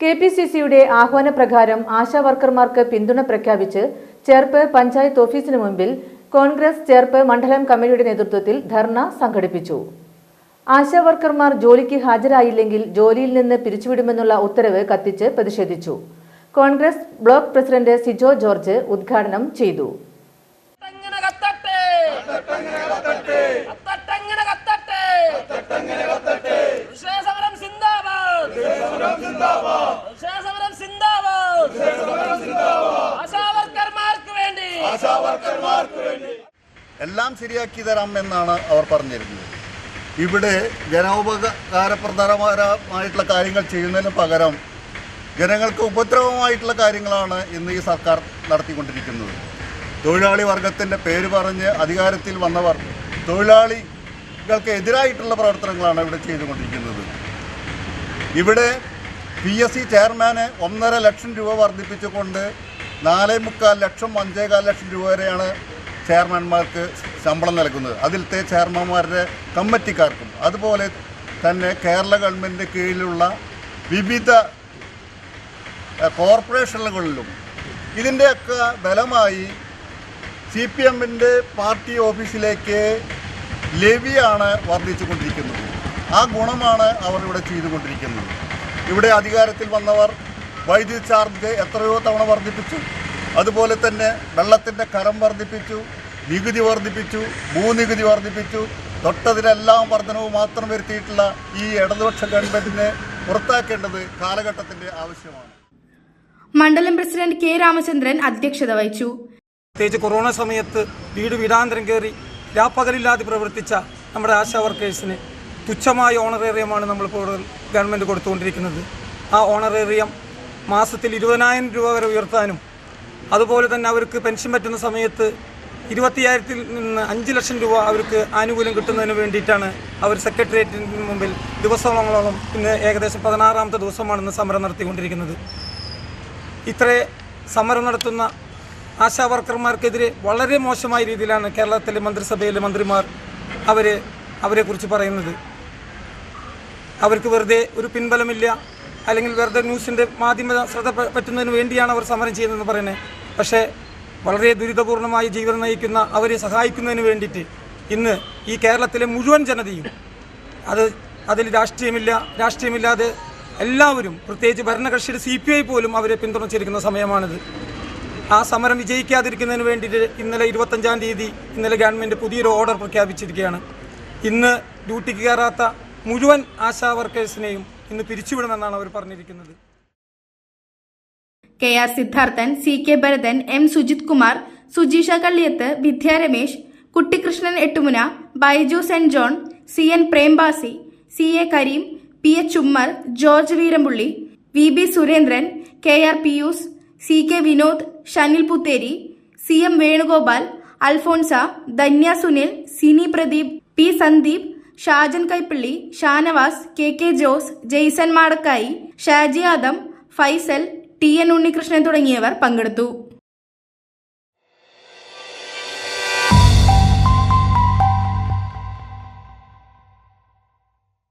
കെപിസിസിയുടെ ആഹ്വാനപ്രകാരം ആശാവർക്കർമാർക്ക് പിന്തുണ പ്രഖ്യാപിച്ച് ചേർപ്പ് പഞ്ചായത്ത് ഓഫീസിന് മുൻപിൽ കോൺഗ്രസ് ചേർപ്പ് മണ്ഡലം കമ്മിറ്റിയുടെ നേതൃത്വത്തിൽ ധർണ സംഘടിപ്പിച്ചു. ആശാവർക്കർമാർ ജോലിക്ക് ഹാജരായില്ലെങ്കിൽ ജോലിയിൽ നിന്ന് പിരിച്ചുവിടുമെന്നുള്ള ഉത്തരവ് കത്തിച്ച് പ്രതിഷേധിച്ചു. Congress block president Sijo George ഉദ്ഘാടനം ചെയ്തു. എല്ലാം ശരിയാക്കി തരാമെന്നാണ് അവർ പറഞ്ഞിരുന്നത്. ഇവിടെ ജനോപകാരപ്രദമായിട്ടുള്ള കാര്യങ്ങൾ ചെയ്യുന്നതിന് പകരം ജനങ്ങൾക്ക് ഉപദ്രവമായിട്ടുള്ള കാര്യങ്ങളാണ് ഇന്ന് ഈ സർക്കാർ നടത്തിക്കൊണ്ടിരിക്കുന്നത്. തൊഴിലാളി വർഗത്തിൻ്റെ പേര് പറഞ്ഞ് അധികാരത്തിൽ വന്നവർ തൊഴിലാളികൾക്ക് എതിരായിട്ടുള്ള പ്രവർത്തനങ്ങളാണ് ഇവിടെ ചെയ്തുകൊണ്ടിരിക്കുന്നത്. ഇവിടെ PSC ചെയർമാന് 1.5 ലക്ഷം രൂപ വർദ്ധിപ്പിച്ചുകൊണ്ട് 4.25 ലക്ഷം 5.25 ലക്ഷം രൂപ വരെയാണ് ചെയർമാൻമാർക്ക് ശമ്പളം നൽകുന്നത്. അതിലത്തെ ചെയർമാൻമാരുടെ കമ്മിറ്റിക്കാർക്കും അതുപോലെ തന്നെ കേരള ഗവൺമെൻറ്റിൻ്റെ കീഴിലുള്ള വിവിധ കോർപ്പറേഷനുകളിലും ഇതിൻ്റെയൊക്കെ ബലമായി CPMൻ്റെ പാർട്ടി ഓഫീസിലേക്ക് ലെവിയാണ് വർദ്ധിച്ചുകൊണ്ടിരിക്കുന്നത്. ആ ഗുണമാണ് അവർ ഇവിടെ ചെയ്തുകൊണ്ടിരിക്കുന്നത്. ഇവിടെ അധികാരത്തിൽ വന്നവർ വൈദ്യുതി ചാർജ് എത്രയോ തവണ വർദ്ധിപ്പിച്ചു. അതുപോലെ തന്നെ വെള്ളത്തിൻ്റെ കരം വർദ്ധിപ്പിച്ചു, നികുതി വർദ്ധിപ്പിച്ചു, ഭൂനികുതി വർദ്ധിപ്പിച്ചു. തൊട്ടതിനെല്ലാം വർധനവ് മാത്രം വരുത്തിയിട്ടുള്ള ഈ ഇടതുപക്ഷ ഗവൺമെൻറ്റിനെ പുറത്താക്കേണ്ടത് കാലഘട്ടത്തിൻ്റെ ആവശ്യമാണ്. മണ്ഡലം പ്രസിഡന്റ് കെ രാമചന്ദ്രൻ അധ്യക്ഷത വഹിച്ചു. പ്രത്യേകിച്ച് കൊറോണ സമയത്ത് വീടാന്തരം കയറി രാപ്പകലില്ലാതെ പ്രവർത്തിച്ച നമ്മുടെ ആശാ വർക്കേഴ്സിന് തുച്ഛമായ ഓണറേറിയമാണ് നമ്മളിപ്പോൾ ഗവൺമെൻറ് കൊടുത്തുകൊണ്ടിരിക്കുന്നത്. ആ ഓണറേറിയം മാസത്തിൽ 20,000 രൂപ വരെ ഉയർത്താനും അതുപോലെ തന്നെ അവർക്ക് പെൻഷൻ പറ്റുന്ന സമയത്ത് 25,000-ൽ നിന്ന് 5 ലക്ഷം രൂപ അവർക്ക് ആനുകൂല്യം കിട്ടുന്നതിന് വേണ്ടിയിട്ടാണ് അവർ സെക്രട്ടേറിയറ്റിന് മുമ്പിൽ ദിവസങ്ങളോളം ഇന്ന് ഏകദേശം 16ാമത്തെ ദിവസമാണ് സമരം നടത്തിക്കൊണ്ടിരിക്കുന്നത്. ഇത്ര സമരം നടത്തുന്ന ആശാ വർക്കർമാർക്കെതിരെ വളരെ മോശമായ രീതിയിലാണ് കേരളത്തിലെ മന്ത്രിസഭയിലെ മന്ത്രിമാർ അവരെക്കുറിച്ച് പറയുന്നത്. അവർക്ക് വെറുതെ ഒരു പിൻബലമില്ല, അല്ലെങ്കിൽ വെറുതെ ന്യൂസിൻ്റെ മാധ്യമ ശ്രദ്ധ പറ്റുന്നതിന് വേണ്ടിയാണ് അവർ സമരം ചെയ്യുന്നതെന്ന് പറയുന്നത്. പക്ഷേ വളരെ ദുരിതപൂർണമായി ജീവിതം നയിക്കുന്ന അവരെ സഹായിക്കുന്നതിന് വേണ്ടിയിട്ട് ഇന്ന് ഈ കേരളത്തിലെ മുഴുവൻ ജനതയും അതിൽ രാഷ്ട്രീയമില്ലാതെ എല്ലാവരും, പ്രത്യേകിച്ച് ഭരണകക്ഷിയുടെ CPI പോലും അവരെ പിന്തുണച്ചിരിക്കുന്ന സമയമാണിത്. ആ സമരം വിജയിക്കാതിരിക്കുന്നതിന് വേണ്ടിയിട്ട് ഇന്നലെ 25-ാം തീയതി ഗവൺമെൻറ് പുതിയൊരു ഓർഡർ പ്രഖ്യാപിച്ചിരിക്കുകയാണ്. ഇന്ന് ഡ്യൂട്ടിക്ക് കയറാത്ത മുഴുവൻ ആശാ വർക്കേഴ്സിനെയും ഇന്ന് പിരിച്ചുവിടുമെന്നാണ് അവർ പറഞ്ഞിരിക്കുന്നത്. KR Sidharthan, CK Bharathan, M Sujith Kumar, Sujeesha Kalliyath, Vidya Ramesh, Kuttikrishnan Ettumuna, Baiju Saint John, CN Prembasi, CA Kareem, PH Ummer, George Veerampully, VB Surendran, KR Pius, CK Vinod, Shanil Putheri, CM Venugopal, Alphonsa, Dhanya Sunil, Sini Pradeep, P Sandeep, Shajan Kaipally, Shanavas, KK Jose, Jaison Madakkayi, Shaji Adam, Faisal, TN Unnikrishnan തുടങ്ങിയവർ പങ്കെടുത്തു.